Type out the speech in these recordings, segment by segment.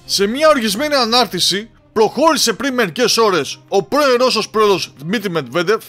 Σε μια οργισμένη ανάρτηση προχώρησε πριν μερικές ώρες ο πρώην Ρώσος πρόεδρος Δημήτρη Μετβέντεφ,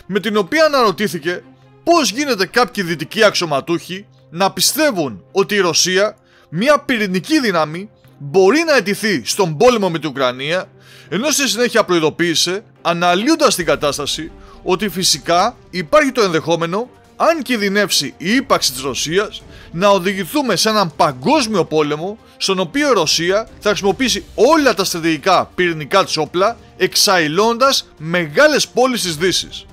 με την οποία αναρωτήθηκε πώς γίνεται κάποιοι δυτικοί αξιωματούχοι να πιστεύουν ότι η Ρωσία, μια πυρηνική δύναμη, μπορεί να αιτηθεί στον πόλεμο με την Ουκρανία, ενώ στη συνέχεια προειδοποίησε, αναλύοντας την κατάσταση, ότι φυσικά υπάρχει το ενδεχόμενο, αν κινδυνεύσει η ύπαρξη της Ρωσίας, να οδηγηθούμε σε έναν παγκόσμιο πόλεμο, στον οποίο η Ρωσία θα χρησιμοποιήσει όλα τα στρατηγικά πυρηνικά της όπλα, εξαηλώντας μεγάλες πόλεις της Δύσης.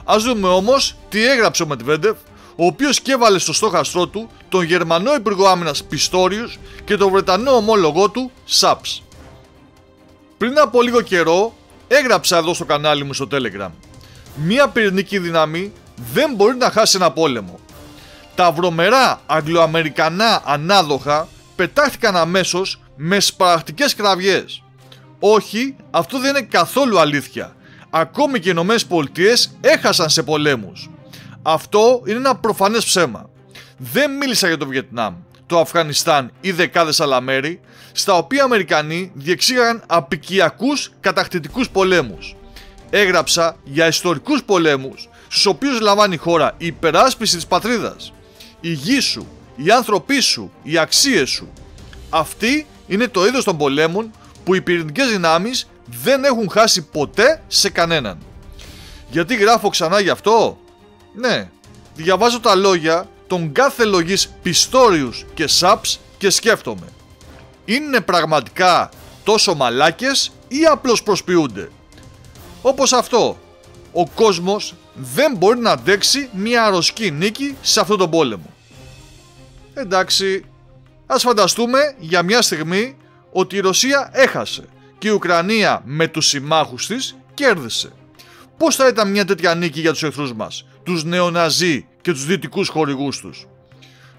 Ας δούμε όμως τι έγραψε ο Μετβέντεφ, ο οποίος και έβαλε στο στόχαστρό του τον Γερμανό Υπουργό Άμυνας Πιστόριους και τον Βρετανό ομόλογό του Σάπς. Πριν από λίγο καιρό έγραψα εδώ στο κανάλι μου στο Telegram: μια πυρηνική δύναμη δεν μπορεί να χάσει ένα πόλεμο. Τα βρωμερά αγγλοαμερικανά ανάδοχα πετάχτηκαν αμέσως με σπαραχτικές κραυγές. Όχι, αυτό δεν είναι καθόλου αλήθεια. Ακόμη και οι Ηνωμένες Πολιτείες έχασαν σε πολέμους. Αυτό είναι ένα προφανές ψέμα. Δεν μίλησα για το Βιετνάμ, το Αφγανιστάν ή δεκάδες άλλα μέρη, στα οποία οι Αμερικανοί διεξήγαγαν απικιακούς κατακτητικούς πολέμους. Έγραψα για ιστορικούς πολέμους, στους οποίους λαμβάνει η χώρα η υπεράσπιση της πατρίδας, η γη σου, οι άνθρωποι σου, οι αξίες σου. Αυτή είναι το είδος των πολέμων που οι πυρηνικές δυνάμεις δεν έχουν χάσει ποτέ σε κανέναν. Γιατί γράφω ξανά γι' αυτό? Ναι, διαβάζω τα λόγια των κάθε λογής Πιστόριους και Σάπς και σκέφτομαι: είναι πραγματικά τόσο μαλάκες ή απλώς προσποιούνται? Όπως αυτό, ο κόσμος δεν μπορεί να αντέξει μια ρωσική νίκη σε αυτόν τον πόλεμο. Εντάξει, ας φανταστούμε για μια στιγμή ότι η Ρωσία έχασε και η Ουκρανία με τους συμμάχους της κέρδισε. Πώς θα ήταν μια τέτοια νίκη για τους εχθρούς μας, τους νεοναζί και τους δυτικούς χορηγούς τους?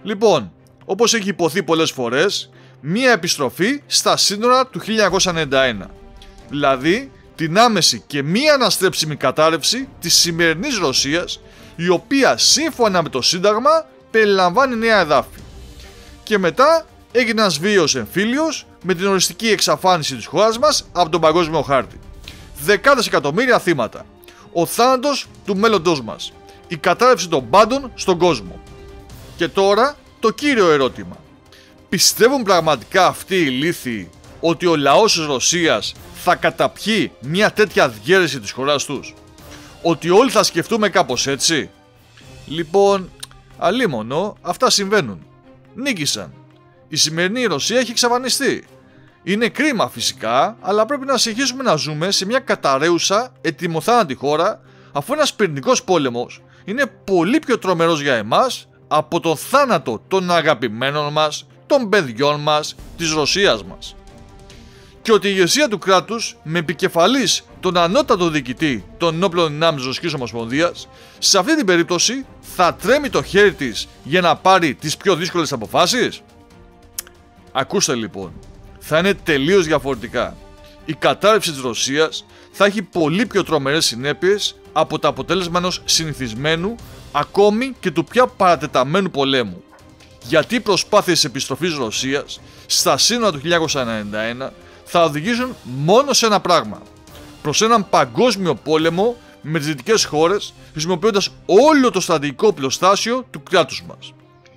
Λοιπόν, όπως έχει υποθεί πολλές φορές, μια επιστροφή στα σύνορα του 1991. Δηλαδή, την άμεση και μία αναστρέψιμη κατάρρευση της σημερινής Ρωσίας, η οποία σύμφωνα με το Σύνταγμα περιλαμβάνει νέα εδάφη. Και μετά έγινε ένας βίαιος εμφύλιος με την οριστική εξαφάνιση της χώρας μας από τον παγκόσμιο χάρτη. Δεκάδες εκατομμύρια θύματα. Ο θάνατος του μέλλοντός μας. Η κατάρρευση των πάντων στον κόσμο. Και τώρα το κύριο ερώτημα: πιστεύουν πραγματικά αυτοί οι ηλίθιοι ότι ο λαός της Ρωσίας θα καταπιεί μια τέτοια διαίρεση της χώρας τους? Ότι όλοι θα σκεφτούμε κάπως έτσι? Λοιπόν, αλίμονο, αυτά συμβαίνουν. Νίκησαν. Η σημερινή Ρωσία έχει εξαφανιστεί. Είναι κρίμα φυσικά, αλλά πρέπει να συνεχίσουμε να ζούμε σε μια καταραίουσα, ετοιμοθάνατη χώρα, αφού ένας πυρηνικός πόλεμος είναι πολύ πιο τρομερός για εμάς από τον θάνατο των αγαπημένων μας, των παιδιών μας, της Ρωσίας μας. Και ότι η ηγεσία του κράτους, με επικεφαλής τον ανώτατο διοικητή των ενόπλων δυνάμεων της Ρωσικής Ομοσπονδίας, σε αυτή την περίπτωση θα τρέμει το χέρι της για να πάρει τις πιο δύσκολες αποφάσεις? Ακούστε λοιπόν, θα είναι τελείως διαφορετικά. Η κατάρρευση της Ρωσίας θα έχει πολύ πιο τρομερές συνέπειες από το αποτέλεσμα ενός συνηθισμένου, ακόμη και του πια παρατεταμένου πολέμου. Γιατί οι προσπάθειες επιστροφής Ρωσίας στα σύνορα του 1991 θα οδηγήσουν μόνο σε ένα πράγμα: προς έναν παγκόσμιο πόλεμο με τις δυτικές χώρες, χρησιμοποιώντας όλο το στρατηγικό πλωστάσιο του κράτους μας.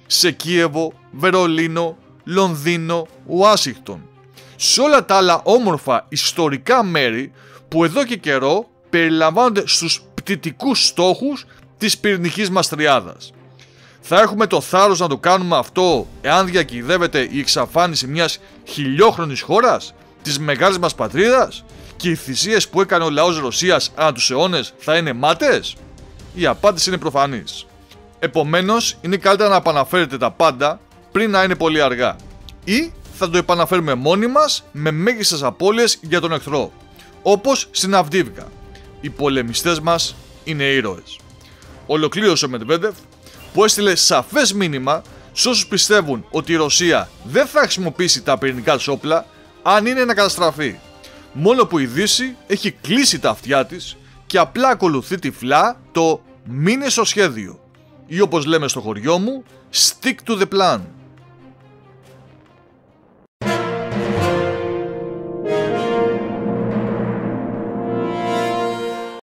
Σε Κίεβο, Βερολίνο, Λονδίνο, Ουάσιγκτον. Σε όλα τα άλλα όμορφα ιστορικά μέρη που εδώ και καιρό περιλαμβάνονται στους πτυτικούς στόχους της πυρηνικής μας τριάδας. Θα έχουμε το θάρρος να το κάνουμε αυτό εάν διακυδεύεται η εξαφάνιση μιας χιλιόχρονης χώρας, της μεγάλης μας πατρίδας, και οι θυσίες που έκανε ο λαός Ρωσίας ανά τους αιώνες θα είναι μάτες? Η απάντηση είναι προφανής. Επομένως, είναι καλύτερα να επαναφέρετε τα πάντα πριν να είναι πολύ αργά. Ή θα το επαναφέρουμε μόνοι μας με μέγιστες απώλειες για τον εχθρό. Όπως στην Αυντίβκα. Οι πολεμιστές μας είναι ήρωες. Ολοκλήρωσε ο Μετβέντεφ, που έστειλε σαφές μήνυμα σε όσους πιστεύουν ότι η Ρωσία δεν θα χρησιμοποιήσει τα πυρηνικά της όπλα αν είναι να καταστραφεί. Μόνο που η Δύση έχει κλείσει τα αυτιά της και απλά ακολουθεί τυφλά το «μείνε στο σχέδιο» ή, όπως λέμε στο χωριό μου, «stick to the plan».